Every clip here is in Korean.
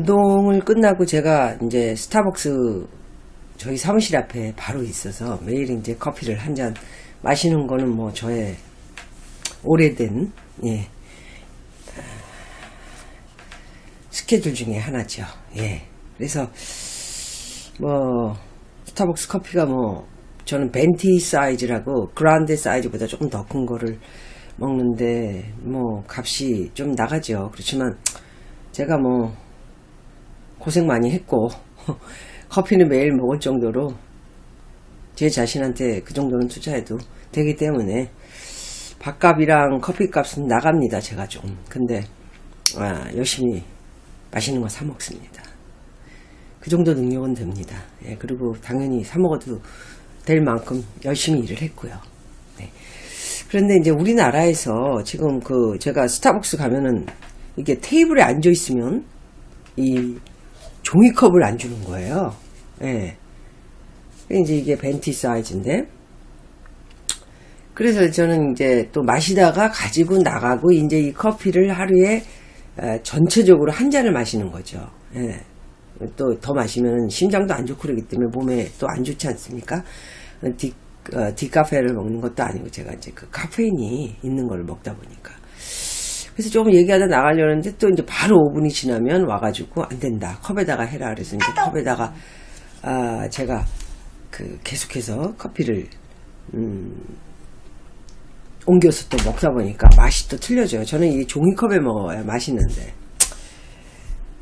운동을 끝나고 제가 이제 스타벅스 저희 사무실 앞에 바로 있어서 매일 이제 커피를 한 잔 마시는 거는 뭐 저의 오래된 스케줄 중에 하나죠. 그래서 뭐 스타벅스 커피가 뭐 저는 벤티 사이즈라고 그란데 사이즈보다 조금 더 큰 거를 먹는데 뭐 값이 좀 나가죠. 그렇지만 제가 뭐 고생 많이 했고 커피는 매일 먹을 정도로 제 자신한테 그 정도는 투자해도 되기 때문에 밥값이랑 커피값은 나갑니다. 제가 좀. 근데 열심히 맛있는 거 사 먹습니다. 그 정도 능력은 됩니다. 그리고 당연히 사 먹어도 될 만큼 열심히 일을 했고요. 그런데 이제 우리나라에서 지금 제가 스타벅스 가면은 이게 테이블에 앉아 있으면 이 종이컵을 안 주는 거예요. 이제 이게 벤티 사이즈인데, 그래서 저는 이제 또 마시다가 가지고 나가고 이제 이 커피를 하루에 전체적으로 한 잔을 마시는 거죠. 또 더 마시면 심장도 안 좋고 그러기 때문에 몸에 또 안 좋지 않습니까? 디카페를 먹는 것도 아니고 제가 이제 그 카페인이 있는 걸 먹다 보니까. 그래서 조금 얘기하다 나가려는데 또 이제 바로 5분이 지나면 와가지고 안 된다. 컵에다가 해라. 그래서 이제 컵에다가, 제가 계속해서 커피를, 옮겨서 또 먹다 보니까 맛이 또 틀려져요. 저는 이 종이컵에 먹어야 맛있는데.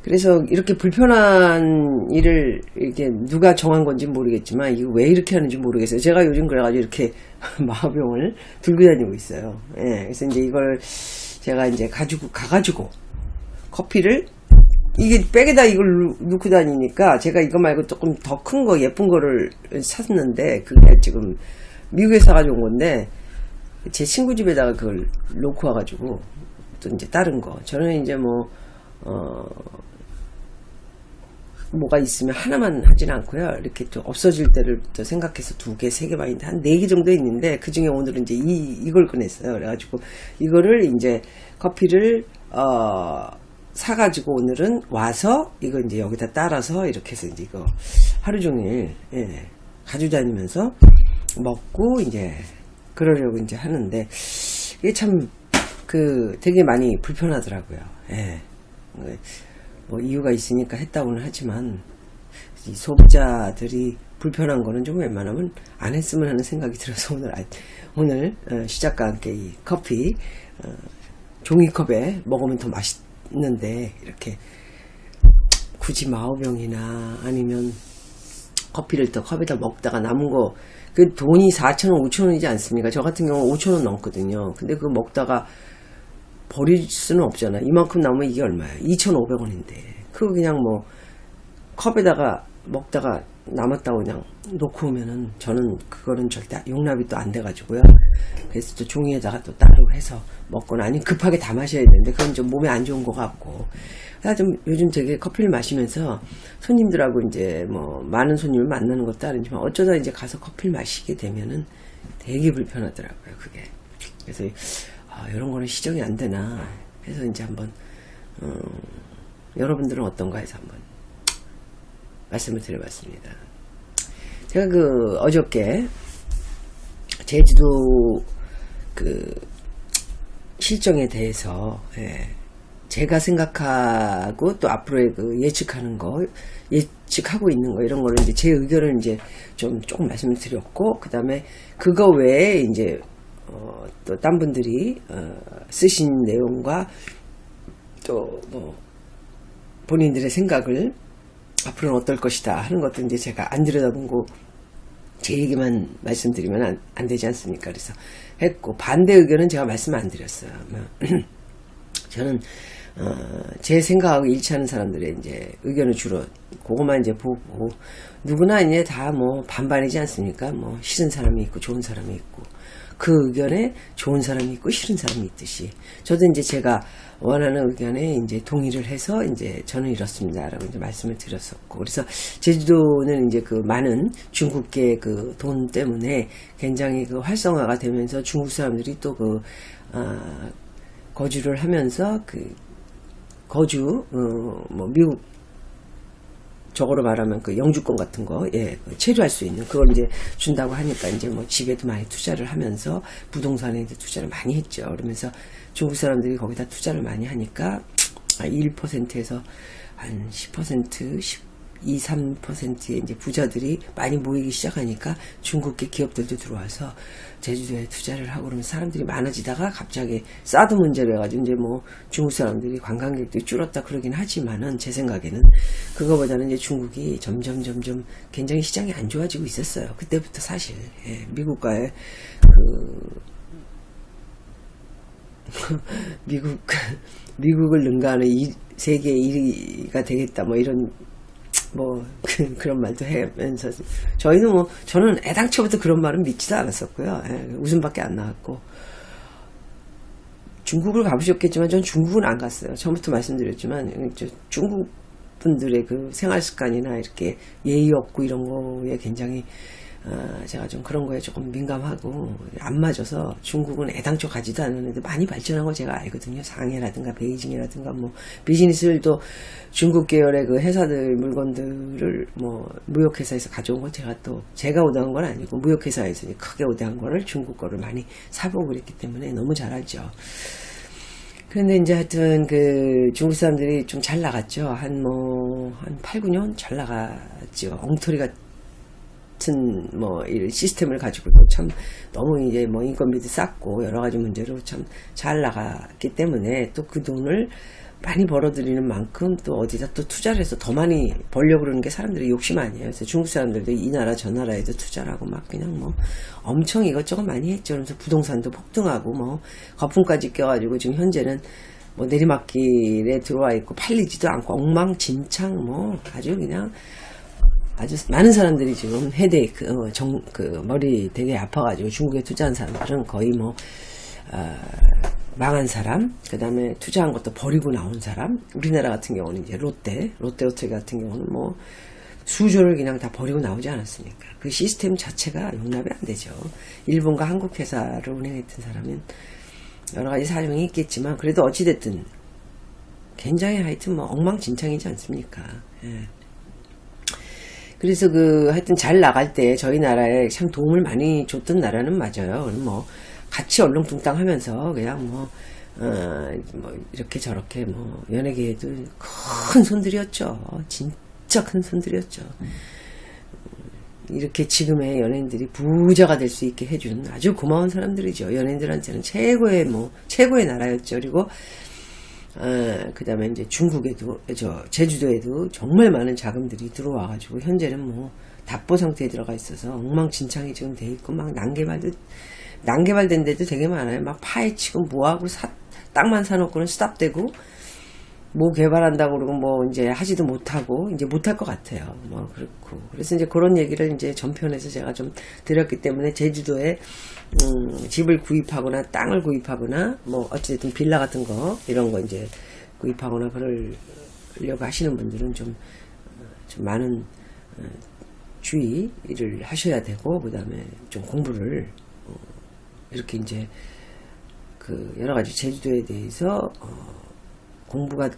그래서 이렇게 불편한 일을 이게 누가 정한 건지 모르겠지만 이거 왜 이렇게 하는지 모르겠어요. 제가 요즘 그래가지고 이렇게 마병을 들고 다니고 있어요. 그래서 이제 이걸 제가 이제 가가지고 커피를 이게 백에다 이걸 넣고 다니니까 제가 이거 말고 조금 더 큰 거 예쁜 거를 샀는데 그게 지금 미국에서 사가지고 온 건데 제 친구 집에다가 그걸 놓고 와가지고 또 이제 다른 거 저는 이제 뭐가 있으면 하나만 하진 않고요. 이렇게 또 없어질 때를 또 생각해서 2개, 3개 많이 한 4개 정도 있는데 그 중에 오늘은 이제 이걸 꺼냈어요. 그래가지고 이거를 이제 커피를 사가지고 오늘은 와서 이거 이제 여기다 따라서 이렇게 해서 이제 이거 하루 종일 가지고 다니면서 먹고 이제 그러려고 이제 하는데 이게 참 되게 많이 불편하더라고요. 뭐 이유가 있으니까 했다고는 하지만 이 소비자들이 불편한 거는 좀 웬만하면 안 했으면 하는 생각이 들어서 오늘 시작과 함께 이 커피 종이컵에 먹으면 더 맛있는데 이렇게 굳이 마오병이나 아니면 커피를 또 컵에다 먹다가 남은 거 그 돈이 4,000원, 5,000원이지 않습니까? 저 같은 경우 5,000원 넘거든요. 근데 그거 먹다가 버릴 수는 없잖아. 이만큼 남으면 이게 얼마야? 2,500원인데. 그거 그냥 뭐 컵에다가 먹다가 남았다고 그냥 놓고 오면은 저는 그거는 절대 용납이 또 안 돼가지고요. 그래서 또 종이에다가 또 따로 해서 먹거나 아니면 급하게 다 마셔야 되는데 그건 좀 몸에 안 좋은 것 같고. 좀 요즘 되게 커피를 마시면서 손님들하고 이제 뭐 많은 손님을 만나는 것도 아니지만 어쩌다 이제 가서 커피를 마시게 되면은 되게 불편하더라고요. 그게. 그래서 이런 거는 시정이 안 되나 해서 이제 한번 여러분들은 어떤가 해서 한번 말씀을 드려봤습니다. 제가 어저께 제주도 실정에 대해서 제가 생각하고 또 앞으로의 예측하는 거 예측하고 있는 거 이런 거를 이제 제 의견을 이제 조금 말씀을 드렸고 그 다음에 그거 외에 이제 또 딴 분들이 쓰신 내용과 또 뭐 본인들의 생각을 앞으로는 어떨 것이다 하는 것도 이제 제가 안 들여다보고 제 얘기만 말씀드리면 안 되지 않습니까? 그래서 했고 반대 의견은 제가 말씀 안 드렸어요. 저는 제 생각하고 일치하는 사람들의 이제 의견을 주로 그것만 이제 보고 누구나 이제 다 뭐 반반이지 않습니까? 뭐 싫은 사람이 있고 좋은 사람이 있고 그 의견에 좋은 사람이 있고 싫은 사람이 있듯이 저도 이제 제가 원하는 의견에 이제 동의를 해서 이제 저는 이렇습니다라고 이제 말씀을 드렸었고 그래서 제주도는 이제 많은 중국계 돈 때문에 굉장히 활성화가 되면서 중국 사람들이 또 거주를 하면서 거주 뭐 미국 저거로 말하면 그 영주권 같은 거, 예, 체류할 수 있는 그걸 이제 준다고 하니까 이제 뭐 집에도 많이 투자를 하면서 부동산에도 투자를 많이 했죠. 그러면서 중국 사람들이 거기다 투자를 많이 하니까 1%에서 한 10%, 2, 3%의 이제 부자들이 많이 모이기 시작하니까 중국계 기업들도 들어와서 제주도에 투자를 하고 그러면 사람들이 많아지다가 갑자기 사드 문제를 해가지고 이제 뭐 중국 사람들이 관광객들이 줄었다 그러긴 하지만은 제 생각에는 그거보다는 이제 중국이 점점 굉장히 시장이 안 좋아지고 있었어요. 그때부터 사실 예, 미국과의 미국을 능가하는 세계 1위가 되겠다 뭐 이런 그런 말도 하면서 저희는 뭐 저는 애당초부터 그런 말은 믿지도 않았었고요. 예, 웃음밖에 안 나왔고 중국을 가보셨겠지만 전 중국은 안 갔어요. 처음부터 말씀드렸지만 중국 분들의 그 생활 습관이나 이렇게 예의 없고 이런 거에 굉장히 제가 좀 그런 거에 조금 민감하고 안 맞아서 중국은 애당초 가지도 않았는데 많이 발전한 거 제가 알거든요. 상해라든가 베이징이라든가 뭐 비즈니스들도 중국 계열의 그 회사들 물건들을 뭐 무역회사에서 가져온 거 제가 오다한 건 아니고 무역회사에서 크게 오다한 거를 중국 거를 많이 사보고 그랬기 때문에 너무 잘 알죠. 그런데 이제 하여튼 그 중국 사람들이 좀 잘 나갔죠. 한 8, 9년 잘 나갔죠. 엉터리 같은 이 시스템을 가지고도 참 너무 이제 인건비도 쌌고 여러 가지 문제로 참 잘 나갔기 때문에 또 그 돈을 많이 벌어들이는 만큼 또 어디다 또 투자를 해서 더 많이 벌려고 그러는 게 사람들의 욕심 아니에요. 그래서 중국 사람들도 이 나라 저 나라에도 투자를 하고 막 그냥 엄청 이것저것 많이 했죠. 그래서 부동산도 폭등하고 거품까지 껴가지고 지금 현재는 내리막길에 들어와 있고 팔리지도 않고 엉망진창 아주 그냥 아주 많은 사람들이 지금 헤데이크, 머리 되게 아파가지고 중국에 투자한 사람들은 거의 망한 사람, 그 다음에 투자한 것도 버리고 나온 사람, 우리나라 같은 경우는 이제 롯데호텔 같은 경우는 수조를 그냥 다 버리고 나오지 않았습니까? 그 시스템 자체가 용납이 안 되죠. 일본과 한국 회사를 운행했던 사람은 여러 가지 사정이 있겠지만, 그래도 어찌됐든 굉장히 하여튼 엉망진창이지 않습니까? 예. 그래서 하여튼 잘 나갈 때 저희 나라에 참 도움을 많이 줬던 나라는 맞아요. 같이 얼렁뚱땅 하면서 그냥 이렇게 저렇게 연예계에도 큰 손들이었죠. 진짜 큰 손들이었죠. 이렇게 지금의 연예인들이 부자가 될 수 있게 해준 아주 고마운 사람들이죠. 연예인들한테는 최고의 나라였죠. 그리고 그 다음에 이제 중국에도, 제주도에도 정말 많은 자금들이 들어와가지고, 현재는 답보 상태에 들어가 있어서 엉망진창이 지금 돼 있고, 난개발된 데도 되게 많아요. 파헤치고, 뭐하고, 땅만 사놓고는 스탑되고, 개발한다고 그러고, 이제 하지도 못하고, 이제 못할 것 같아요. 그렇고. 그래서 이제 그런 얘기를 이제 전편에서 제가 좀 드렸기 때문에, 제주도에, 집을 구입하거나 땅을 구입하거나 어찌됐든 빌라 같은 거 이런 거 이제 구입하거나 그러려고 하시는 분들은 좀 많은 주의를 하셔야 되고, 그 다음에 좀 공부를 이렇게 이제 여러 가지 제주도에 대해서 공부를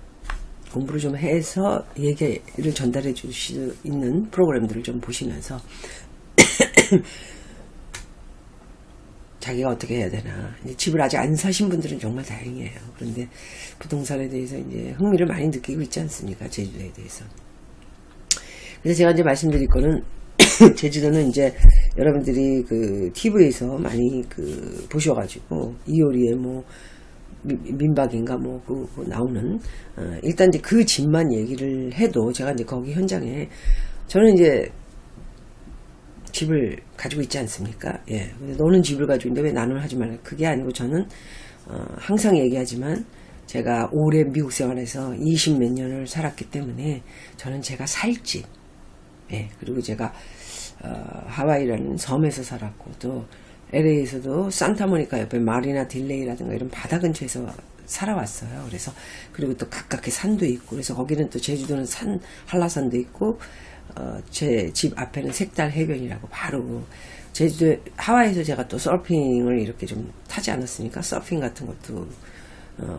좀 해서 얘기를 전달해 줄 수 있는 프로그램들을 좀 보시면서 자기가 어떻게 해야 되나. 이제 집을 아직 안 사신 분들은 정말 다행이에요. 그런데 부동산에 대해서 이제 흥미를 많이 느끼고 있지 않습니까? 제주도에 대해서. 그래서 제가 이제 말씀드릴 거는, 제주도는 이제 여러분들이 TV에서 많이 보셔가지고, 이효리의 민박인가 나오는, 일단 이제 그 집만 얘기를 해도 제가 이제 거기 현장에, 저는 이제 집을 가지고 있지 않습니까? 예. 근데 너는 집을 가지고 있는데 왜 나는 하지 말라. 그게 아니고 저는, 항상 얘기하지만, 제가 오래 미국 생활에서 20 몇 년을 살았기 때문에, 저는 제가 살 집, 예. 그리고 제가, 하와이라는 섬에서 살았고, 또, LA에서도 산타모니카 옆에 마리나 딜레이라든가 이런 바다 근처에서 살아왔어요. 그래서, 그리고 또 가깝게 산도 있고, 그래서 거기는 또 제주도는 한라산도 있고, 제 집 앞에는 색달 해변이라고 바로 제주도 하와이에서 제가 또 서핑을 이렇게 좀 타지 않았으니까 서핑 같은 것도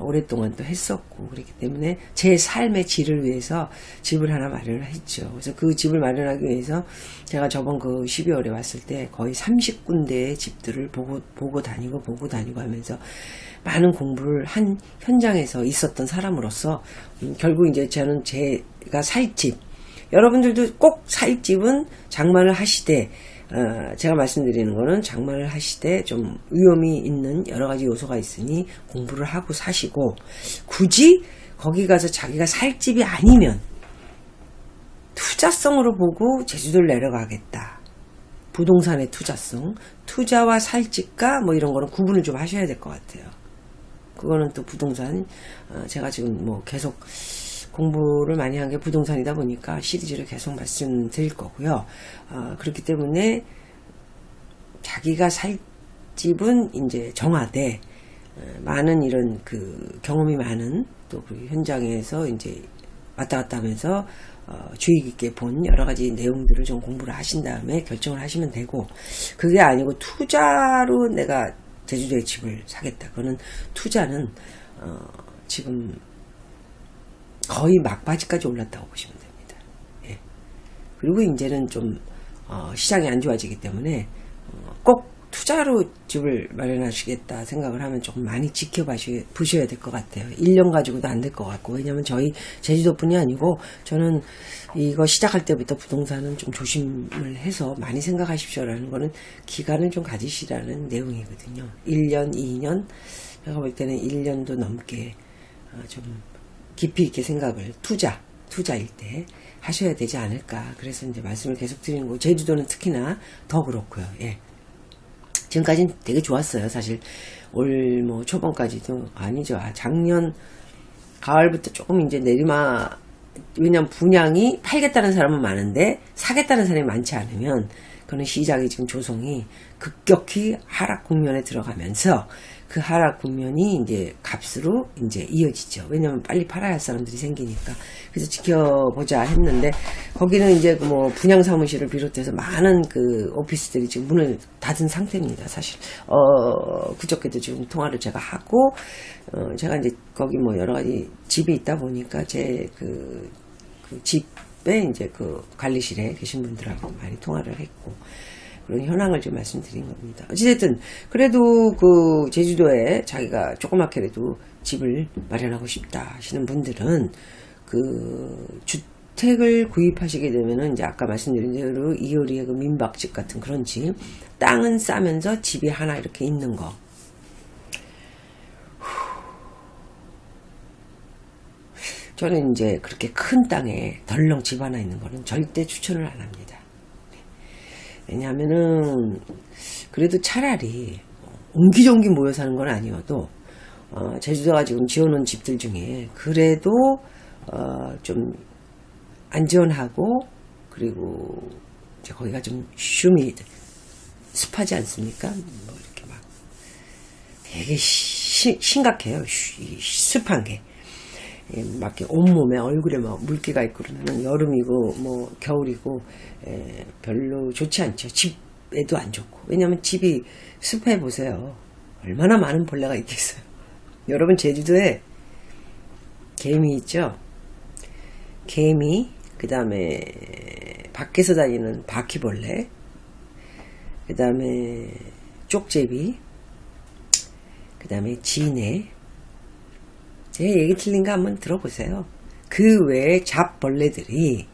오랫동안 또 했었고 그렇기 때문에 제 삶의 질을 위해서 집을 하나 마련을 했죠. 그래서 그 집을 마련하기 위해서 제가 저번 그 12월에 왔을 때 거의 30군데의 집들을 보고 다니고 하면서 많은 공부를 한 현장에서 있었던 사람으로서 결국 이제 저는 제가 살 집, 여러분들도 꼭 살 집은 장만을 하시되 제가 말씀드리는 거는 장만을 하시되 좀 위험이 있는 여러 가지 요소가 있으니 공부를 하고 사시고, 굳이 거기 가서 자기가 살 집이 아니면 투자성으로 보고 제주도를 내려가겠다. 부동산의 투자성, 투자와 살 집가 뭐 이런 거는 구분을 좀 하셔야 될 것 같아요. 그거는 또 부동산, 제가 지금 뭐 계속 공부를 많이 한 게 부동산이다 보니까 시리즈를 계속 말씀드릴 거고요. 그렇기 때문에 자기가 살 집은 이제 정하되 많은 이런 그 경험이 많은 또 그 현장에서 이제 왔다 갔다 하면서 주의 깊게 본 여러 가지 내용들을 좀 공부를 하신 다음에 결정을 하시면 되고, 그게 아니고 투자로 내가 제주도에 집을 사겠다. 그거는 투자는 지금 거의 막바지까지 올랐다고 보시면 됩니다. 예. 그리고 이제는 좀 시장이 안 좋아지기 때문에 꼭 투자로 집을 마련하시겠다 생각을 하면 조금 많이 지켜보셔야 될 것 같아요. 1년 가지고도 안 될 것 같고, 왜냐면 저희 제주도뿐이 아니고 저는 이거 시작할 때부터 부동산은 좀 조심을 해서 많이 생각하십시오라는 거는 기간을 좀 가지시라는 내용이거든요. 1년, 2년, 제가 볼 때는 1년도 넘게 좀 깊이 있게 생각을 투자일 때 하셔야 되지 않을까. 그래서 이제 말씀을 계속 드리는 거고, 제주도는 특히나 더 그렇고요. 예. 지금까지는 되게 좋았어요. 사실 올 뭐 초반까지도 아니죠. 작년 가을부터 조금 이제 왜냐면 분양이 팔겠다는 사람은 많은데 사겠다는 사람이 많지 않으면 그는 시장이 지금 조성이 급격히 하락 국면에 들어가면서 그 하락 국면이 이제 값으로 이제 이어지죠. 왜냐면 빨리 팔아야 할 사람들이 생기니까. 그래서 지켜보자 했는데, 거기는 이제 뭐 분양 사무실을 비롯해서 많은 그 오피스들이 지금 문을 닫은 상태입니다. 사실 그저께도 지금 통화를 제가 하고, 제가 이제 거기 뭐 여러 가지 집이 있다 보니까 제 그 집에 이제 그 관리실에 계신 분들하고 많이 통화를 했고, 그런 현황을 좀 말씀드린 겁니다. 어찌됐든 그래도 그 제주도에 자기가 조그맣게라도 집을 마련하고 싶다 하시는 분들은 그 주택을 구입하시게 되면은 이제 아까 말씀드린 대로 이효리의 그 민박집 같은 그런 집, 땅은 싸면서 집이 하나 이렇게 있는 거. 저는 이제 그렇게 큰 땅에 덜렁 집 하나 있는 거는 절대 추천을 안 합니다. 왜냐하면은 그래도 차라리 옹기종기 모여 사는 건 아니어도 제주도가 지금 지어놓은 집들 중에 그래도 좀 안전하고, 그리고 이제 거기가 좀 습하지 않습니까? 뭐 이렇게 막 되게 심각해요. 습한 게. 막 온몸에 얼굴에 막 물기가 있고 그러면 여름이고 뭐 겨울이고 별로 좋지 않죠. 집에도 안 좋고. 왜냐면 집이 습해 보세요. 얼마나 많은 벌레가 있겠어요. 여러분 제주도에 개미 있죠? 개미, 그 다음에 밖에서 다니는 바퀴벌레, 그 다음에 쪽제비, 그 다음에 지네. 제 얘기 틀린가 한번 들어보세요. 그 외에 잡벌레들이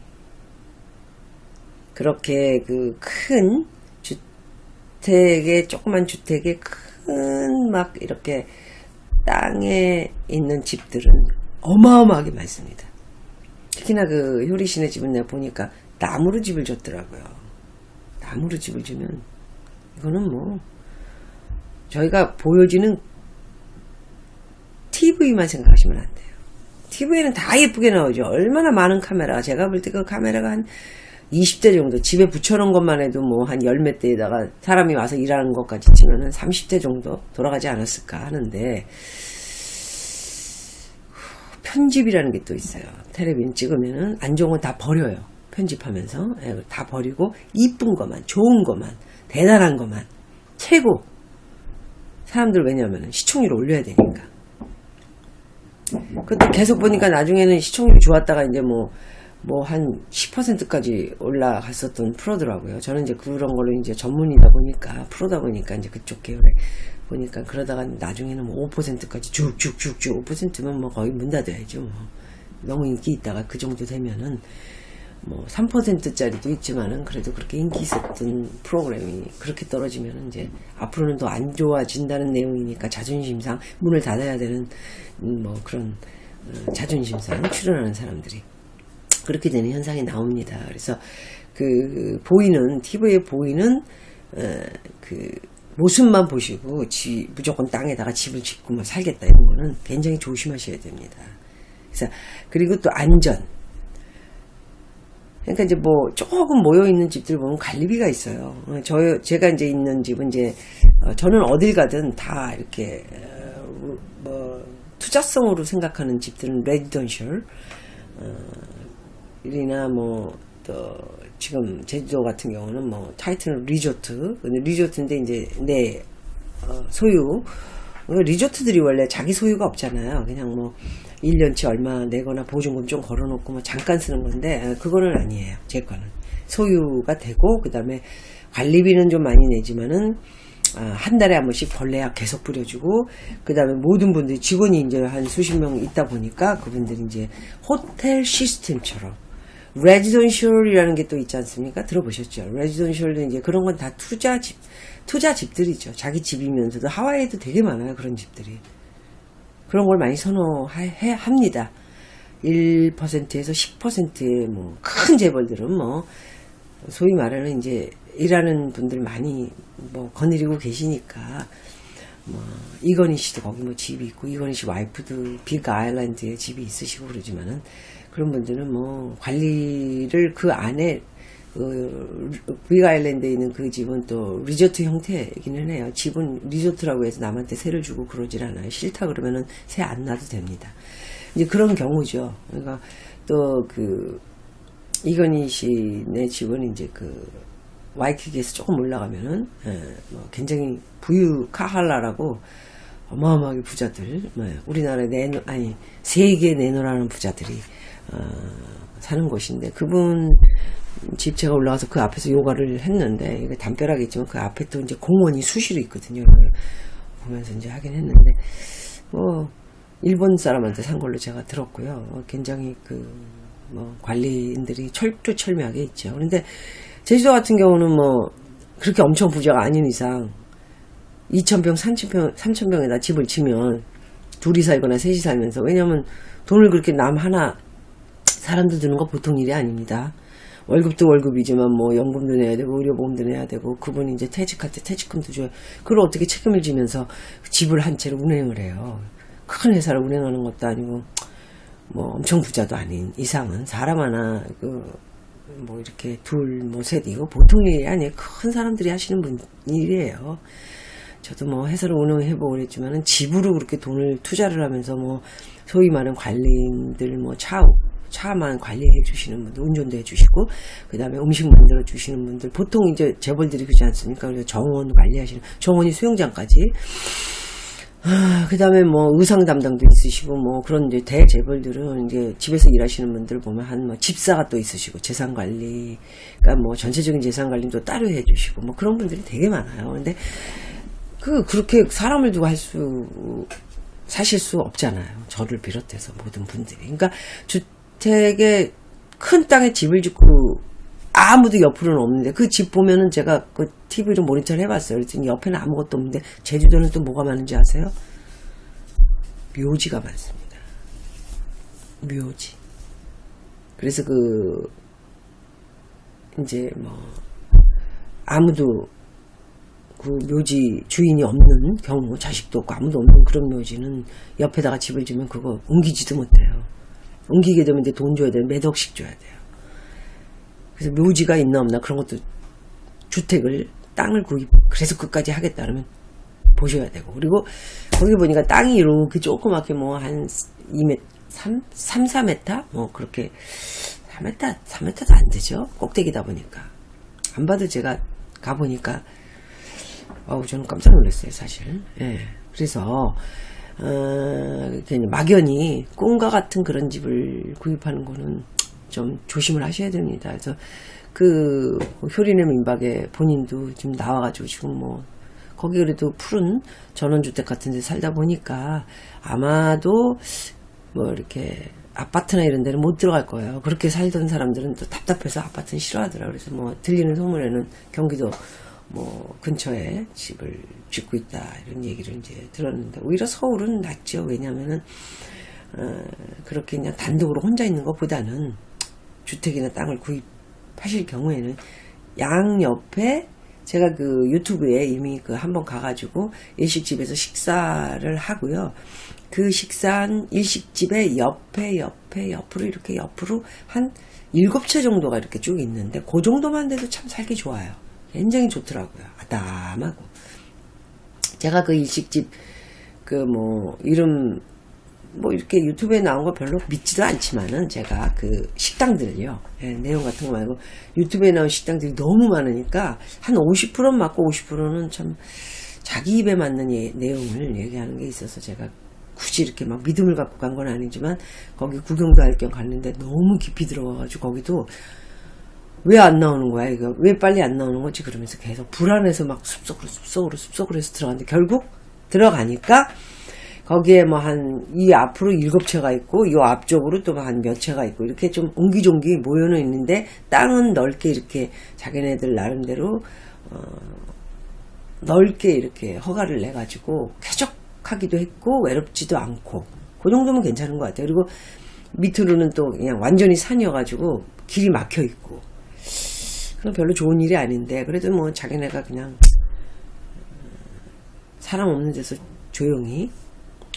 그렇게 그 큰 주택에, 조그만 주택에 큰 막 이렇게 땅에 있는 집들은 어마어마하게 많습니다. 특히나 그 효리씨네 집은 내가 보니까 나무로 집을 줬더라고요. 나무로 집을 주면 이거는 뭐 저희가 보여지는 TV만 생각하시면 안 돼요. TV에는 다 예쁘게 나오죠. 얼마나 많은 카메라. 제가 볼 때 그 카메라가 한 20대 정도, 집에 붙여놓은 것만 해도 뭐 한 열 몇 대에다가 사람이 와서 일하는 것까지 치면은 30대 정도 돌아가지 않았을까 하는데, 편집이라는 게 또 있어요. 텔레비전 찍으면은 안 좋은 건 다 버려요. 편집하면서. 다 버리고 이쁜 것만, 좋은 것만, 대단한 것만, 최고. 사람들 왜냐면은 시청률을 올려야 되니까. 그것도 계속 보니까 나중에는 시청률이 좋았다가 이제 뭐 한 10%까지 올라갔었던 프로더라고요. 저는 이제 그런 걸로 이제 전문이다 보니까, 프로다 보니까 이제 그쪽 계열에 보니까, 그러다가 나중에는 뭐 5%까지 쭉쭉쭉쭉, 5%면 뭐 거의 문 닫아야죠. 뭐. 너무 인기 있다가 그 정도 되면은 뭐 3%짜리도 있지만은 그래도 그렇게 인기 있었던 프로그램이 그렇게 떨어지면은 이제 앞으로는 더 안 좋아진다는 내용이니까 자존심상 문을 닫아야 되는 뭐 그런 자존심상 출연하는 사람들이 그렇게 되는 현상이 나옵니다. 그래서 그 보이는 TV에 보이는 그 모습만 보시고 무조건 땅에다가 집을 짓고 뭐 살겠다 이런 거는 굉장히 조심하셔야 됩니다. 그래서 그리고 또 안전. 그러니까 이제 뭐 조금 모여 있는 집들 보면 관리비가 있어요. 제가 이제 있는 집은 이제 저는 어딜 가든 다 이렇게 뭐 투자성으로 생각하는 집들은 레지던셜 이나 뭐 또 지금 제주도 같은 경우는 뭐 타이틀은 리조트. 근데 리조트인데 이제 내 소유. 리조트들이 원래 자기 소유가 없잖아요. 그냥 뭐 1년치 얼마 내거나 보증금 좀 걸어놓고 뭐 잠깐 쓰는 건데 그거는 아니에요. 제 거는 소유가 되고, 그 다음에 관리비는 좀 많이 내지만은 한 달에 한 번씩 벌레약 계속 뿌려주고, 그 다음에 모든 분들이 직원이 이제 한 수십 명 있다 보니까 그분들이 이제 호텔 시스템처럼 레지던셜이라는 게 또 있지 않습니까? 들어보셨죠? 레지던셜도 이제 그런 건 다 투자 집들이죠. 자기 집이면서도 하와이에도 되게 많아요. 그런 집들이. 그런 걸 많이 합니다. 1%에서 10%의 뭐 큰 재벌들은 뭐 소위 말하는 이제 일하는 분들 많이 뭐 거느리고 계시니까, 뭐 이건희 씨도 거기 뭐 집이 있고, 이건희 씨 와이프도 빅 아일랜드에 집이 있으시고 그러지만은, 그런 분들은 뭐 관리를 그 안에 빅 아일랜드에 있는 그 집은 또 리조트 형태이기는 해요. 집은 리조트라고 해서 남한테 세를 주고 그러질 않아요. 싫다 그러면은 세 안 놔도 됩니다. 이제 그런 경우죠. 그러니까 또 그 이건희 씨네 집은 이제 그 와이키키에서 조금 올라가면은 뭐 굉장히 부유 카할라라고 어마어마하게 부자들, 뭐 우리나라에 세계 내놓으라는 부자들이 사는 곳인데, 그분 집 제가 올라가서 그 앞에서 요가를 했는데, 이게 담벼락이지만 그 앞에 또 이제 공원이 수시로 있거든요. 보면서 이제 하긴 했는데, 뭐 일본 사람한테 산 걸로 제가 들었고요. 굉장히 뭐 관리인들이 철두철미하게 있죠. 그런데 제주도 같은 경우는 뭐 그렇게 엄청 부자가 아닌 이상 2,000평, 3,000평에다 집을 지면 둘이 살거나 셋이 살면서, 왜냐면 돈을 그렇게 남 하나 사람들 드는 거 보통 일이 아닙니다. 월급도 월급이지만 뭐 연금도 내야 되고 의료보험도 내야 되고, 그분이 이제 퇴직할 때 퇴직금도 줘요. 그걸 어떻게 책임을 지면서 집을 한 채로 운행을 해요. 큰 회사를 운행하는 것도 아니고 뭐 엄청 부자도 아닌 이상은 사람 하나 뭐 이렇게 둘 뭐 셋 이거 보통 일이 아니에요. 큰 사람들이 하시는 일이에요. 저도 뭐 회사를 운영해보고 그랬지만은 집으로 그렇게 돈을 투자를 하면서 뭐 소위 말하는 관리인들 뭐 차만 관리해 주시는 분들, 운전도 해 주시고, 그 다음에 음식 만들어 주시는 분들, 보통 이제 재벌들이 그러지 않습니까? 그래서 정원 관리하시는, 정원이 수영장까지. 그 다음에 뭐 의상 담당도 있으시고, 뭐 그런 이제 대재벌들은 이제 집에서 일하시는 분들 보면 뭐 집사가 또 있으시고, 재산 관리, 그러니까 뭐 전체적인 재산 관리도 따로 해 주시고, 뭐 그런 분들이 되게 많아요. 근데 그렇게 사람을 두고 사실 수 없잖아요. 저를 비롯해서 모든 분들이. 그러니까 주택에 큰 땅에 집을 짓고 아무도 옆으로는 없는데, 그 집 보면은 제가 그 TV로 모니터를 해봤어요. 그랬더니 옆에는 아무것도 없는데, 제주도는 또 뭐가 많은지 아세요? 묘지가 많습니다. 묘지. 그래서 이제 뭐 아무도 그 묘지 주인이 없는 경우, 자식도 없고 아무도 없는 그런 묘지는 옆에다가 집을 지면 그거 옮기지도 못해요. 옮기게 되면 이제 돈 줘야 돼요. 몇 억씩 줘야 돼요. 그래서 묘지가 있나 없나 그런 것도, 주택을 땅을 그래서 끝까지 하겠다 그러면 보셔야 되고, 그리고 거기 보니까 땅이 이렇게 조그맣게 뭐 한 2m, 4m? 뭐 그렇게 3m도 안 되죠. 꼭대기다 보니까. 안 봐도 제가 가보니까 저는 깜짝 놀랐어요, 사실. 예. 그래서 이렇게 막연히 꿈과 같은 그런 집을 구입하는 거는 좀 조심을 하셔야 됩니다. 그래서 그 효린의 민박에 본인도 지금 나와가지고 지금 뭐 거기 그래도 푸른 전원주택 같은 데 살다 보니까 아마도 뭐 이렇게 아파트나 이런 데는 못 들어갈 거예요. 그렇게 살던 사람들은 또 답답해서 아파트는 싫어하더라고요. 그래서 뭐 들리는 소문에는 경기도 뭐 근처에 집을 짓고 있다 이런 얘기를 이제 들었는데 오히려 서울은 낫죠. 왜냐하면은 그렇게 그냥 단독으로 혼자 있는 것보다는 주택이나 땅을 구입하실 경우에는 양옆에 제가 그 유튜브에 이미 그 한번 가가지고 일식집에서 식사를 하고요. 그 식사한 일식집의 옆으로 이렇게 옆으로 한 7채 정도가 이렇게 쭉 있는데 그 정도만 돼도 참 살기 좋아요. 굉장히 좋더라고요. 아담하고. 제가 그 일식집 그 뭐 이름 뭐 이렇게 유튜브에 나온 거 별로 믿지도 않지만은 제가 그 식당들을요. 예, 내용 같은 거 말고 유튜브에 나온 식당들이 너무 많으니까 한 50%는 맞고 50%는 참 자기 입에 맞는 내용을 얘기하는 게 있어서 제가 굳이 이렇게 막 믿음을 갖고 간 건 아니지만 거기 구경도 할 겸 갔는데 너무 깊이 들어가가지고 거기도 왜 안 나오는 거야 이거 왜 빨리 안 나오는 거지 그러면서 계속 불안해서 막 숲속으로 해서 들어갔는데 결국 들어가니까 거기에 뭐 이 앞으로 7채가 있고 요 앞쪽으로 또 한 몇 채가 있고 이렇게 좀 옹기종기 모여는 있는데 땅은 넓게 이렇게 자기네들 나름대로 넓게 이렇게 허가를 내 가지고 쾌적하기도 했고 외롭지도 않고 그 정도면 괜찮은 것 같아요. 그리고 밑으로는 또 그냥 완전히 산이어가지고 길이 막혀 있고 그건 별로 좋은 일이 아닌데 그래도 뭐 자기네가 그냥 사람 없는 데서 조용히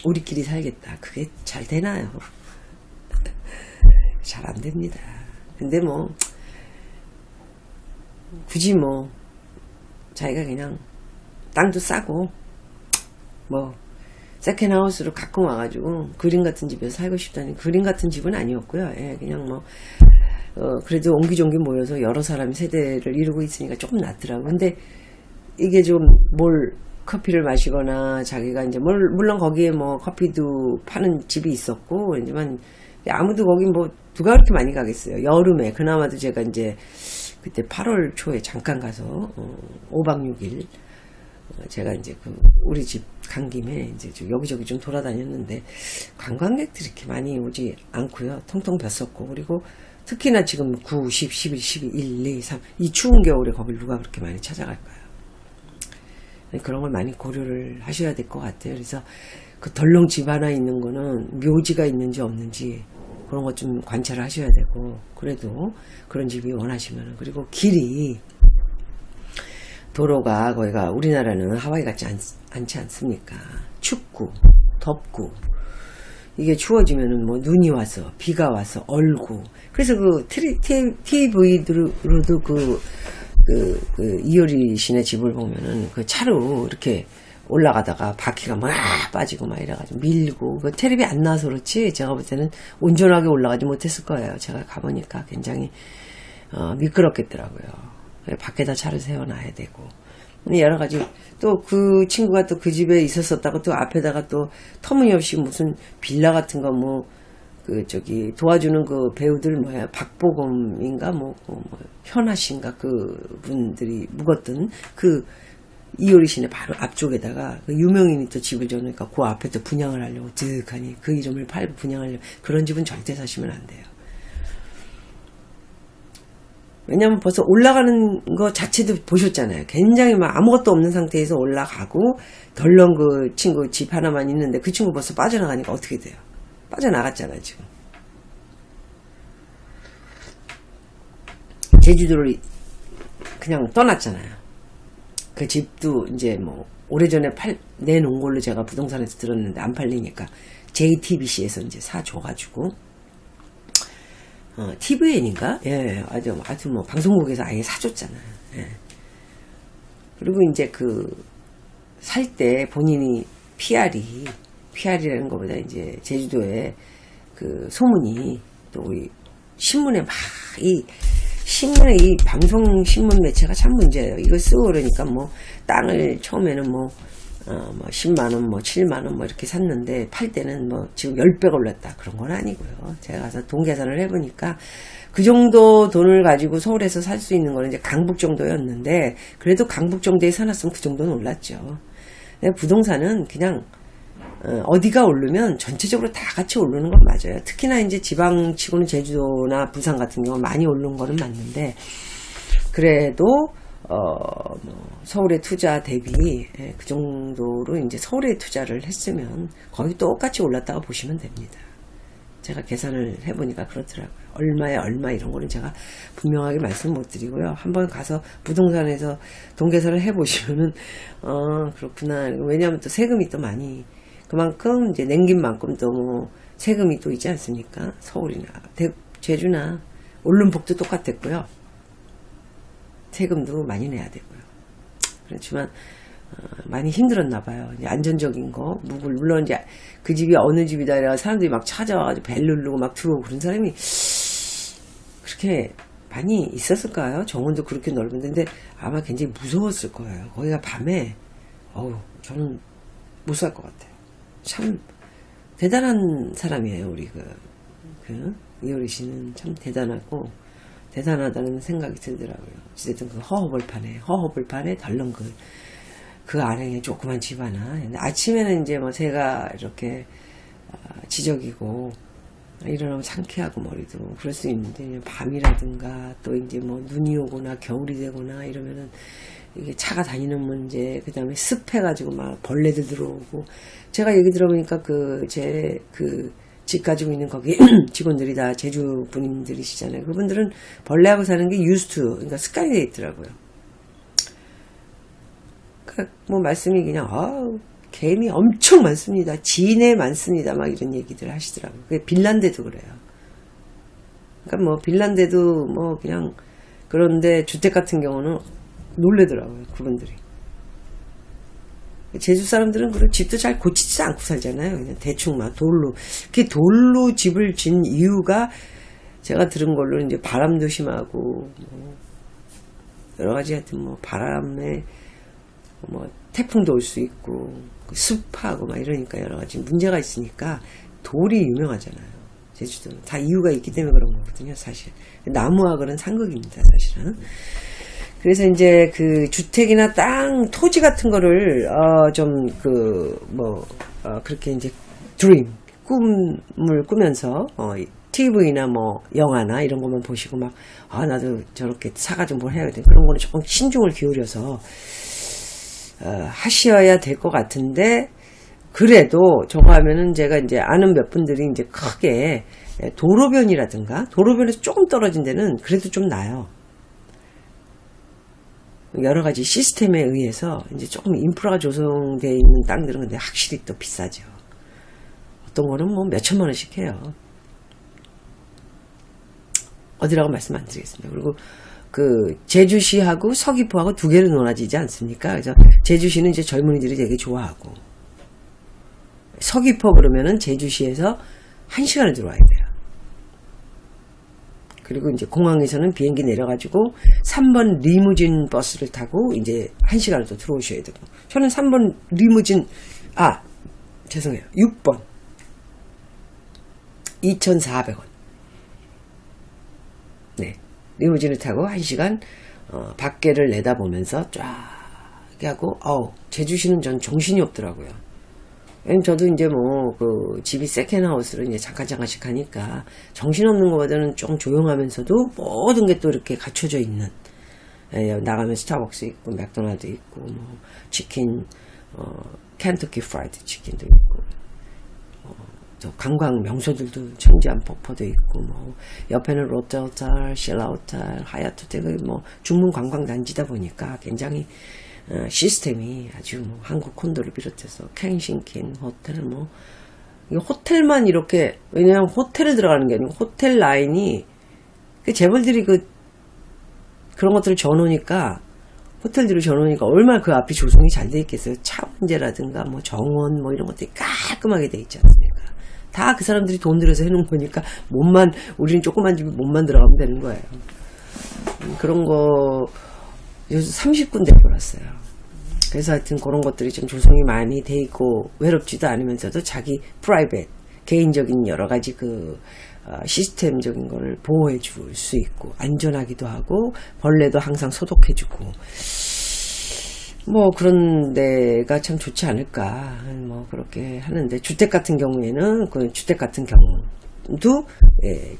우리끼리 살겠다. 그게 잘 되나요? 잘 안 됩니다. 근데 뭐 굳이 뭐 자기가 그냥 땅도 싸고 뭐 세컨하우스로 갖고 와가지고 그림 같은 집에서 살고 싶다니 그림 같은 집은 아니었고요. 예, 그냥 뭐 그래도 옹기종기 모여서 여러 사람이 세대를 이루고 있으니까 조금 낫더라고. 근데 이게 좀 커피를 마시거나 자기가 이제 물론 거기에 뭐 커피도 파는 집이 있었고 그렇지만 아무도 거기 뭐 누가 그렇게 많이 가겠어요. 여름에 그나마도 제가 이제 그때 8월 초에 잠깐 가서 5박 6일 제가 이제 그 우리 집 간 김에 이제 여기저기 좀 돌아다녔는데 관광객들이 이렇게 많이 오지 않고요. 통통 뱄었고 그리고 특히나 지금 9, 10, 11, 12, 1, 2, 3 이 추운 겨울에 거길 누가 그렇게 많이 찾아갈까요? 그런 걸 많이 고려를 하셔야 될 것 같아요. 그래서 그 덜렁 집 하나 있는 거는 묘지가 있는지 없는지 그런 것 좀 관찰을 하셔야 되고 그래도 그런 집이 원하시면 그리고 길이 도로가 거기가 우리나라는 하와이 같지 않지 않습니까? 춥고 덥고 이게 추워지면은 뭐 눈이 와서 비가 와서 얼고 그래서 그 TV로도 그 이효리 씨네 집을 보면은 그 차로 이렇게 올라가다가 바퀴가 막 빠지고 막 이래가지고 밀고 그 텔레비 안 나와서 그렇지 제가 볼 때는 온전하게 올라가지 못했을 거예요. 제가 가보니까 굉장히 미끄럽겠더라고요. 밖에다 차를 세워놔야 되고 여러 가지 또 그 친구가 또 그 집에 있었었다고 또 앞에다가 또 터무니없이 무슨 빌라 같은 거 뭐 그 저기 도와주는 그 배우들 뭐야 박보검인가 뭐 현아 씨인가 그 분들이 묵었던 그 이효리 씨네 바로 앞쪽에다가 그 유명인이 또 집을 지어놓으니까 그 앞에 또 분양을 하려고 득하니 그 이름을 팔고 분양하려고 그런 집은 절대 사시면 안 돼요. 왜냐면 벌써 올라가는 거 자체도 보셨잖아요. 굉장히 막 아무것도 없는 상태에서 올라가고 덜렁 그 친구 집 하나만 있는데 그 친구 벌써 빠져나가니까 어떻게 돼요? 빠져나갔잖아요 지금. 제주도를 그냥 떠났잖아요. 그 집도 이제 뭐 오래전에 내놓은 걸로 제가 부동산에서 들었는데 안 팔리니까 JTBC에서 이제 사줘가지고 TVN인가? 예, 아주 뭐 방송국에서 아예 사줬잖아요. 예. 그리고 이제 살 때 본인이 PR이라는 것보다 이제 제주도에 그 소문이 또 우리 신문에 신문에 이 방송 신문 매체가 참 문제예요. 이걸 쓰고 그러니까 뭐 땅을 처음에는 뭐 뭐 10만원, 뭐 7만원 뭐 이렇게 샀는데 팔 때는 뭐 지금 10배가 올랐다. 그런 건 아니고요. 제가 가서 돈 계산을 해보니까 그 정도 돈을 가지고 서울에서 살 수 있는 거는 이제 강북 정도였는데 그래도 강북 정도에 사놨으면 그 정도는 올랐죠. 부동산은 그냥 어디가 오르면 전체적으로 다 같이 오르는 건 맞아요. 특히나 이제 지방치고는 제주도나 부산 같은 경우 많이 오르는 거는 맞는데 그래도 뭐 서울의 투자 대비 그 정도로 이제 서울에 투자를 했으면 거의 똑같이 올랐다고 보시면 됩니다. 제가 계산을 해보니까 그렇더라고요. 얼마에 얼마 이런 거는 제가 분명하게 말씀 못 드리고요. 한번 가서 부동산에서 돈 계산을 해보시면은 그렇구나. 왜냐하면 또 세금이 또 많이 그만큼 이제 낸긴 만큼 또 뭐 세금이 또 있지 않습니까? 서울이나 제주나 울릉북도 똑같았고요. 세금도 많이 내야 되고요. 그렇지만 많이 힘들었나 봐요. 이제 안전적인 거 물론 이제 그 집이 어느 집이다 이래 사람들이 막 찾아와가지고 벨 누르고 막 들어오고 그런 사람이 그렇게 많이 있었을까요? 정원도 그렇게 넓은데 근데 아마 굉장히 무서웠을 거예요. 거기가 밤에 저는 못 살 것 같아요. 참 대단한 사람이에요. 우리 이효리 씨는 참 대단하다는 생각이 들더라고요. 어쨌든 그 허허벌판에 덜렁 그 아래에 조그만 집 하나. 아침에는 이제 뭐 새가 이렇게 지저귀고 일어나면 상쾌하고 머리도 그럴 수 있는데 밤이라든가 또 이제 뭐 눈이 오거나 겨울이 되거나 이러면은 이게 차가 다니는 문제, 그 다음에 습해가지고 막 벌레들 들어오고 제가 얘기 들어보니까 집 가지고 있는 거기 직원들이 다 제주 분들이시잖아요. 그분들은 벌레하고 사는 게 그러니까 습관이 돼 있더라고요. 그러니까 뭐 말씀이 그냥 개미 엄청 많습니다. 진해 많습니다. 막 이런 얘기들 하시더라고요. 그게 빈란데도 그래요. 그러니까 뭐 빈란데도 뭐 그냥 그런데 주택 같은 경우는 놀래더라고요. 그분들이. 제주 사람들은 그런 집도 잘 고치지 않고 살잖아요. 그냥 대충 막 돌로. 그 돌로 집을 진 이유가 제가 들은 걸로 이제 바람도 심하고 뭐 여러 가지 하여튼 뭐 바람에 뭐 태풍도 올 수 있고 습하고 막 이러니까 여러 가지 문제가 있으니까 돌이 유명하잖아요. 제주도는 다 이유가 있기 때문에 그런 거거든요. 사실 나무와 그런 상극입니다. 사실은. 그래서 이제 그 주택이나 땅, 토지 같은 거를 그렇게 이제 꿈을 꾸면서 TV나 뭐 영화나 이런 것만 보시고 막 나도 저렇게 사가지고 뭘 해야겠다 그런 거는 조금 신중을 기울여서 하셔야 될 것 같은데 그래도 저거 하면은 제가 이제 아는 몇 분들이 이제 크게 도로변에서 조금 떨어진 데는 그래도 좀 나아요. 여러 가지 시스템에 의해서 이제 조금 인프라가 조성되어 있는 땅들은 근데 확실히 또 비싸죠. 어떤 거는 뭐 몇천만 원씩 해요. 어디라고 말씀 안 드리겠습니다. 그리고 그 제주시하고 서귀포하고 두 개로 논하지지 않습니까? 그래서 제주시는 이제 젊은이들이 되게 좋아하고 서귀포 그러면은 제주시에서 1시간을 들어와야 돼요. 그리고 이제 공항에서는 비행기 내려가지고 3번 리무진 버스를 타고 이제 1시간을 또 들어오셔야 되고 저는 3번 리무진 죄송해요. 6번 2,400원 네 리무진을 타고 1시간 밖에를 내다보면서 쫙 하고 제주시는 전 정신이 없더라고요. 저도 이제 뭐 그 집이 세컨하우스로 이제 잠깐씩 하니까 정신없는 것보다는 좀 조용하면서도 모든 게 또 이렇게 갖춰져 있는 나가면 스타벅스 있고 맥도날드 있고 뭐 치킨 켄터키 프라이드 치킨도 있고 또 관광 명소들도 천지한 폭포도 있고 뭐 옆에는 롯데호텔, 신라호텔, 하얏트 호텔 뭐 중문 관광 단지다 보니까 굉장히 시스템이 아주 뭐 한국 콘도를 비롯해서 켄싱킨 호텔 뭐 이 호텔만 이렇게 왜냐하면 호텔에 들어가는 게 아니고 호텔 라인이 재벌들이 그런 것들을 줘놓으니까 호텔들을 줘놓으니까 얼마나 그 앞이 조성이 잘 돼 있겠어요. 차 문제라든가 뭐 정원 뭐 이런 것들이 깔끔하게 돼 있지 않습니까? 다 그 사람들이 돈 들여서 해놓은 거니까 우리는 조그만 집에 몸만 들어가면 되는 거예요. 그런 거 요즘 30군데 돌았어요. 그래서 하여튼 그런 것들이 좀 조성이 많이 돼 있고 외롭지도 않으면서도 자기 프라이빗 개인적인 여러 가지 시스템적인 걸 보호해 줄 수 있고 안전하기도 하고 벌레도 항상 소독해 주고 뭐 그런 데가 참 좋지 않을까 뭐 그렇게 하는데 주택 같은 경우에는 그 주택 같은 경우도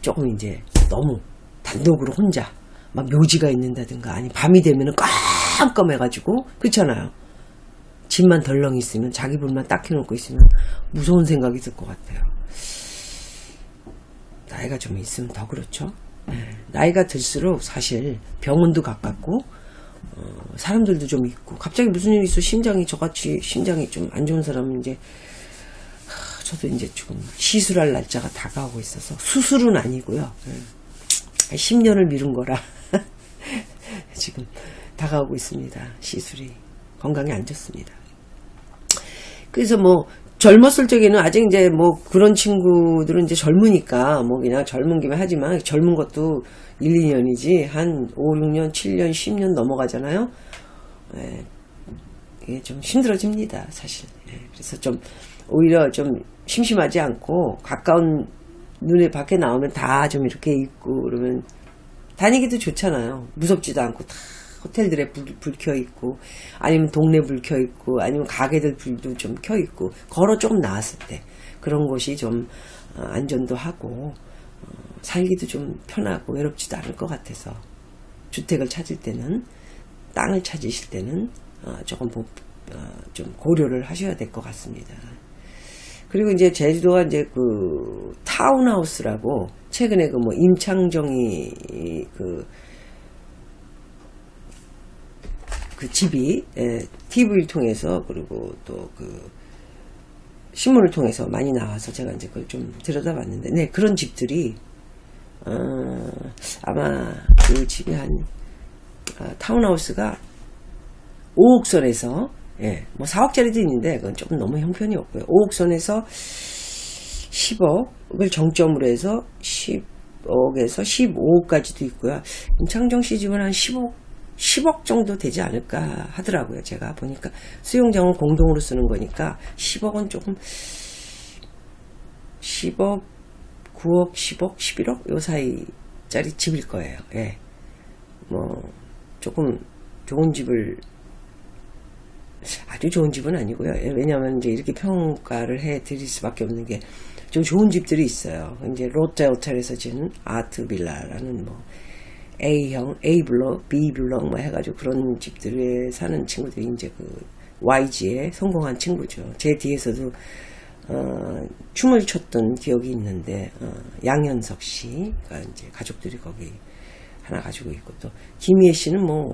조금 이제 너무 단독으로 혼자 막 묘지가 있는다든가 아니 밤이 되면은 깜깜해가지고 그렇잖아요. 집만 덜렁 있으면 자기 불만 딱 켜놓고 있으면 무서운 생각이 들 것 같아요. 나이가 좀 있으면 더 그렇죠. 나이가 들수록 사실 병원도 가깝고 사람들도 좀 있고 갑자기 무슨 일이 있어 심장이 저같이 심장이 좀 안 좋은 사람은 이제 저도 이제 지금 시술할 날짜가 다가오고 있어서 수술은 아니고요. 10년을 미룬 거라 지금 다가오고 있습니다. 시술이 건강에 안 좋습니다. 그래서 뭐 젊었을 적에는 아직 이제 뭐 그런 친구들은 이제 젊으니까 뭐 그냥 젊은 김에 하지만 젊은 것도 1, 2년이지 한 5, 6년, 7년, 10년 넘어가잖아요. 이게 좀 힘들어집니다, 사실. 그래서 좀 오히려 좀 심심하지 않고 가까운 눈에 밖에 나오면 다 좀 이렇게 있고 그러면 다니기도 좋잖아요. 무섭지도 않고 다 호텔들에 불 켜 있고 아니면 동네 불 켜 있고 아니면 가게들 불도 좀 켜 있고 걸어 조금 나왔을 때 그런 곳이 좀 안전도 하고 살기도 좀 편하고 외롭지도 않을 것 같아서 주택을 찾을 때는 땅을 찾으실 때는 조금 좀 고려를 하셔야 될 것 같습니다. 그리고 이제 제주도가 이제 그 타운하우스라고 최근에 그 뭐 임창정이 그 집이 TV를 통해서 그리고 또 그 신문을 통해서 많이 나와서 제가 이제 그걸 좀 들여다봤는데 네 그런 집들이 아마 그 집이 한 타운하우스가 5억 선에서 뭐 4억짜리도 있는데 그건 조금 너무 형편이었고요. 5억 선에서 10억을 정점으로 해서 10억에서 15억까지도 있고요. 임창정 씨 집은 한 10억 정도 되지 않을까 하더라고요. 제가 보니까 수용장은 공동으로 쓰는 거니까 10억은 조금 10억, 9억, 10억, 11억 요 사이짜리 집일 거예요. 뭐 조금 좋은 집을 아주 좋은 집은 아니고요. 왜냐하면 이제 이렇게 평가를 해 드릴 수밖에 없는 게 좀 좋은 집들이 있어요. 이제 롯데 호텔에서 지은 아트 빌라라는 뭐 A형, A 블럭, B 블럭 뭐 해가지고 그런 집들에 사는 친구들이 이제 그 YG에 성공한 친구죠. 제 뒤에서도 춤을 췄던 기억이 있는데 양현석 씨가 이제 가족들이 거기 하나 가지고 있고 또 김희애 씨는 뭐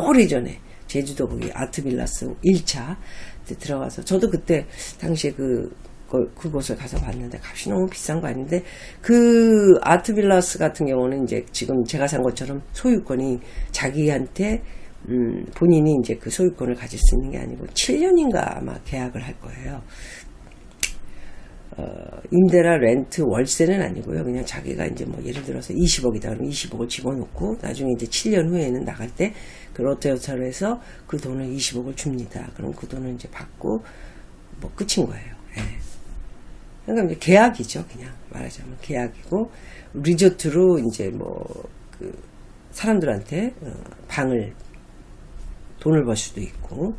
오래전에 제주도 거기 아트빌라스 1차 들어가서 저도 그때 당시에 그곳을 가서 봤는데 값이 너무 비싼 거 아닌데 그 아트빌라스 같은 경우는 이제 지금 제가 산 것처럼 소유권이 자기한테 본인이 이제 그 소유권을 가질 수 있는 게 아니고 7년인가 아마 계약을 할 거예요. 임대라 렌트 월세는 아니고요. 그냥 자기가 이제 뭐 예를 들어서 20억이다 그러면 20억을 집어넣고 나중에 이제 7년 후에는 나갈 때 그 롯데호텔에서 그 돈을 20억을 줍니다. 그럼 그 돈을 이제 받고 뭐 끝인 거예요. 그러니까 이제 계약이죠. 그냥 말하자면 계약이고 리조트로 이제 뭐 그 사람들한테 방을 돈을 벌 수도 있고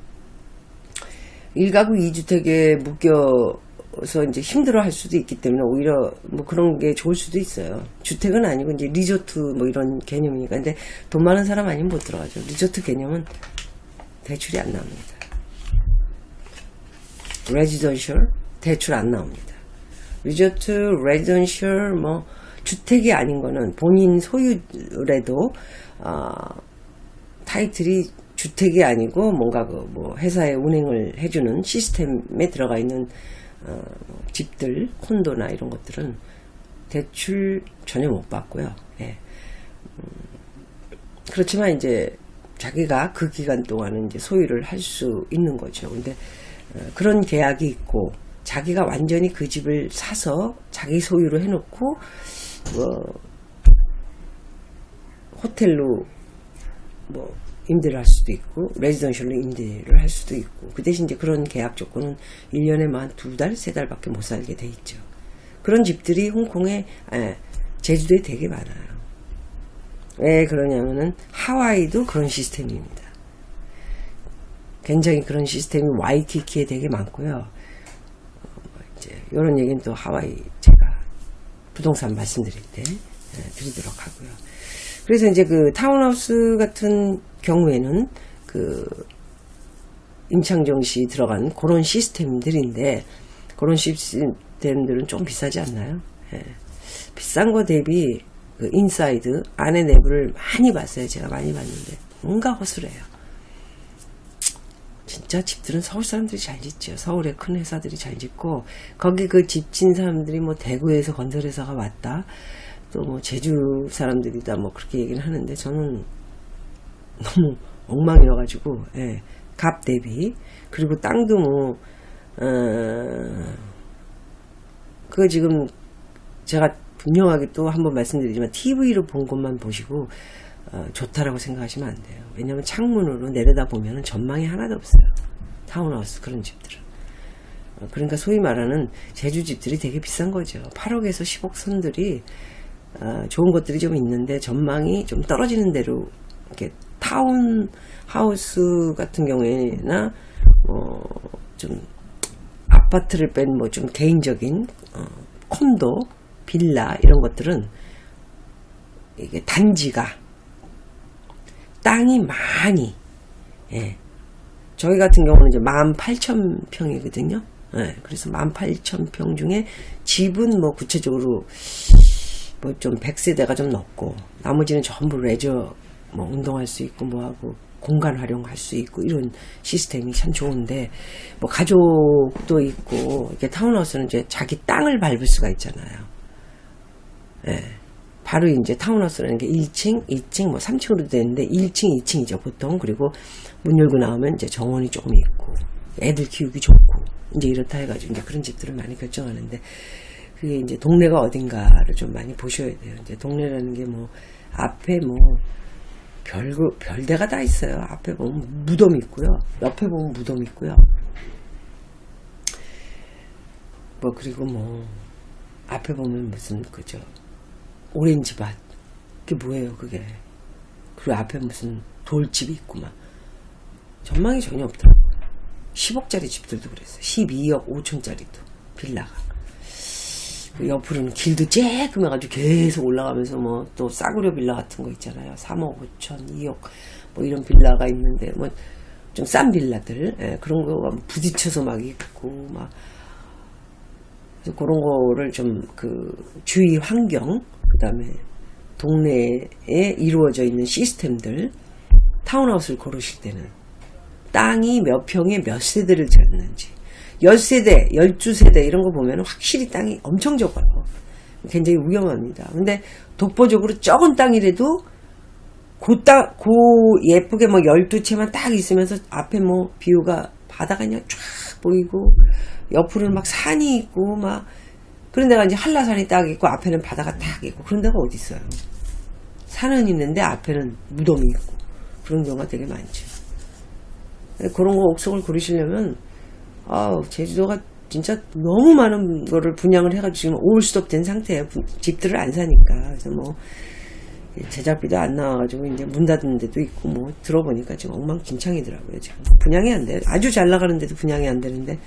1가구 2주택에 묶여서 이제 힘들어 할 수도 있기 때문에 오히려 뭐 그런 게 좋을 수도 있어요. 주택은 아니고 이제 리조트 뭐 이런 개념이니까. 근데 돈 많은 사람 아니면 못 들어가죠. 리조트 개념은 대출이 안 나옵니다. 레지던셜 대출 안 나옵니다. 리조트, 레지던셜 뭐 주택이 아닌 거는 본인 소유래도 타이틀이 주택이 아니고 뭔가 그 뭐 회사에 운행을 해주는 시스템에 들어가 있는 집들, 콘도나 이런 것들은 대출 전혀 못 받고요. 그렇지만 이제 자기가 그 기간 동안은 이제 소유를 할 수 있는 거죠. 근데 그런 계약이 있고 자기가 완전히 그 집을 사서 자기 소유로 해놓고 뭐 호텔로 뭐 임대를 할 수도 있고 레지던셜로 임대를 할 수도 있고 그 대신 이제 그런 계약 조건은 1년에만 2달, 3달밖에 못 살게 돼 있죠. 그런 집들이 홍콩에 제주도에 되게 많아요. 왜 그러냐면은 하와이도 그런 시스템입니다. 굉장히 그런 시스템이 와이키키에 되게 많고요. 이제 이런 얘기는 또 하와이 제가 부동산 말씀드릴 때 드리도록 하고요. 그래서 이제 그 타운하우스 같은 경우에는 그 임창정 씨 들어간 그런 시스템들인데 그런 시스템들은 좀 비싸지 않나요? 비싼 거 대비 그 인사이드 안에 내부를 많이 봤어요. 제가 많이 봤는데 뭔가 허술해요. 진짜 집들은 서울 사람들이 잘 짓죠. 서울의 큰 회사들이 잘 짓고 거기 그 집진 사람들이 뭐 대구에서 건설회사가 왔다 또 뭐 제주 사람들이다 뭐 그렇게 얘기는 하는데 저는 너무 엉망이어가지고 값 대비 그리고 땅도 뭐 그거 지금 제가 분명하게 또 한번 말씀드리지만 TV로 본 것만 보시고 좋다라고 생각하시면 안 돼요. 왜냐하면 창문으로 내려다 보면 전망이 하나도 없어요. 타운하우스 그런 집들은. 그러니까 소위 말하는 제주 집들이 되게 비싼 거죠. 8억에서 10억 선들이 좋은 것들이 좀 있는데 전망이 좀 떨어지는 대로 이렇게 타운하우스 같은 경우에나 좀 아파트를 뺀 뭐 좀 개인적인 콘도, 빌라 이런 것들은 이게 단지가 땅이 많이 저희 같은 경우는 이제 18,000평이거든요. 그래서 18,000평 중에 집은 뭐 구체적으로 뭐 좀 100세대가 좀 넘고 나머지는 전부 레저 뭐 운동할 수 있고 뭐하고 공간 활용할 수 있고 이런 시스템이 참 좋은데 뭐 가족도 있고 이렇게 타운하우스는 이제 자기 땅을 밟을 수가 있잖아요. 바로 이제 타운하우스라는 게 1층, 2층, 뭐 3층으로 되는데 1층, 2층이죠 보통. 그리고 문 열고 나오면 이제 정원이 조금 있고 애들 키우기 좋고 이제 이렇다 해가지고 이제 그런 집들을 많이 결정하는데 그게 이제 동네가 어딘가를 좀 많이 보셔야 돼요. 이제 동네라는 게 뭐 앞에 뭐 별대가 다 있어요. 앞에 보면 무덤 있고요. 옆에 보면 무덤 있고요. 뭐 그리고 뭐 앞에 보면 무슨 그죠 오렌지밭 그게 뭐예요 그게. 그리고 앞에 무슨 돌집이 있고 막 전망이 전혀 없더라고요. 10억짜리 집들도 그랬어요. 12억 5천짜리도 빌라가. 그 옆으로는 길도 쬐끔해가지고 계속 올라가면서 뭐 또 싸구려 빌라 같은 거 있잖아요. 3억 5천 2억 뭐 이런 빌라가 있는데 뭐 좀 싼 빌라들 그런 거가 부딪혀서 막 있고 막 그래서 그런 거를 좀 그 주위 환경 그 다음에 동네에 이루어져 있는 시스템들 타운하우스를 고르실 때는 땅이 몇 평에 몇 세대를 지었는지 10세대, 12세대 이런 거 보면 확실히 땅이 엄청 적어요. 굉장히 위험합니다. 근데 독보적으로 적은 땅이라도 고 예쁘게 뭐 12채만 딱 있으면서 앞에 뭐 뷰가 바다가 그냥 쫙 보이고 옆으로는 막 산이 있고 막 그런 데가 이제 한라산이 딱 있고 앞에는 바다가 딱 있고 그런 데가 어디 있어요. 산은 있는데 앞에는 무덤이 있고 그런 경우가 되게 많죠. 그런 거 옥석을 고르시려면 제주도가 진짜 너무 많은 거를 분양을 해가지고 지금 오버스톱 된 상태예요. 집들을 안 사니까. 그래서 뭐 제작비도 안 나와가지고 이제 문 닫은 데도 있고 뭐 들어보니까 지금 엉망진창이더라고요. 지금 분양이 안 돼요. 아주 잘 나가는데도 분양이 안 되는데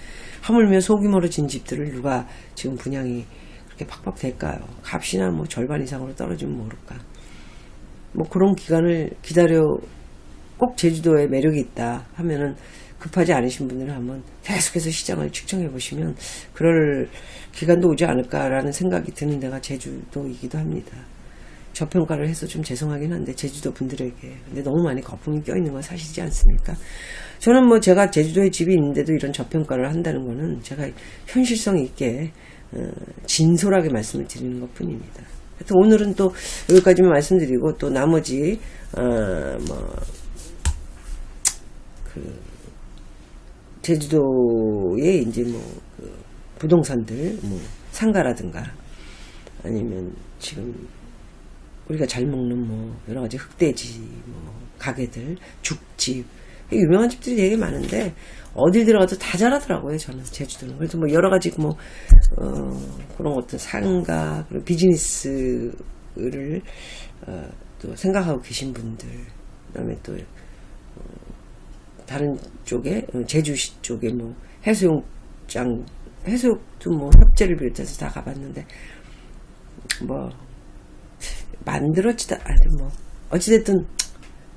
하물며 소규모로 진 집들을 누가 지금 분양이 그렇게 팍팍 될까요? 값이나 뭐 절반 이상으로 떨어지면 모를까. 뭐 그런 기간을 기다려 꼭 제주도에 매력이 있다 하면은 급하지 않으신 분들은 한번 계속해서 시장을 측정해 보시면 그럴 기간도 오지 않을까라는 생각이 드는 데가 제주도이기도 합니다. 저평가를 해서 좀 죄송하긴 한데 제주도 분들에게 근데 너무 많이 거품이 껴있는 건 사실이지 않습니까? 저는 뭐 제가 제주도에 집이 있는데도 이런 저평가를 한다는 거는 제가 현실성 있게 진솔하게 말씀을 드리는 것 뿐입니다. 하여튼 오늘은 또 여기까지만 말씀드리고 또 나머지 제주도에 이제 그 부동산들 상가라든가 아니면 지금 우리가 잘 먹는 뭐 여러 가지 흑돼지 뭐 가게들, 죽집, 유명한 집들이 되게 많은데 어딜 들어가도 다 잘하더라고요. 저는 제주도는. 그래서 뭐 여러 가지 뭐 그런 어떤 상가, 그리고 비즈니스를 또 생각하고 계신 분들, 그다음에 또 다른 쪽에 제주시 쪽에 뭐 해수욕장, 해수욕도 뭐 협재를 비롯해서 다 가봤는데 뭐 만들어지다 아니 뭐 어찌됐든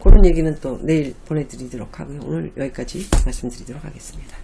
그런 얘기는 또 내일 보내드리도록 하고요. 오늘 여기까지 말씀드리도록 하겠습니다.